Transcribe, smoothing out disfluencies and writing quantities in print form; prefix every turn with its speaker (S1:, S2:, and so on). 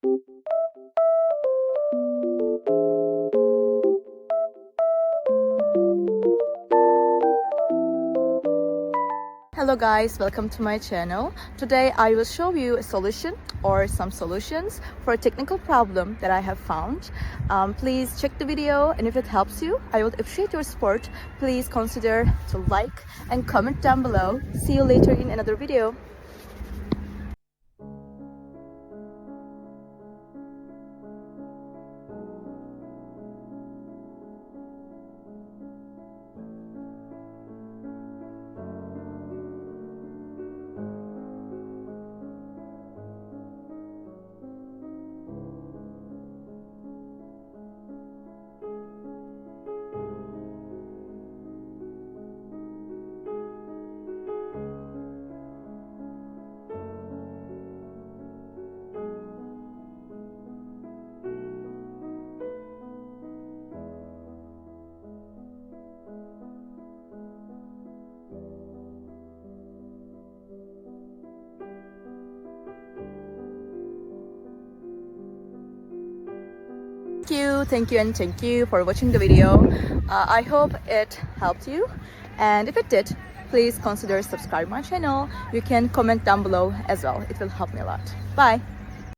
S1: Hello guys, welcome to my channel. Today I will show you a solution or some solutions for a technical problem that I have found. Please check the video, and if it helps you, I would appreciate your support. Please consider to like and comment down below. See you later in another video. Thank you for watching the video. I hope it helped you, and if it did, please consider subscribe my channel. You can comment down below as well. It will help me a lot. Bye.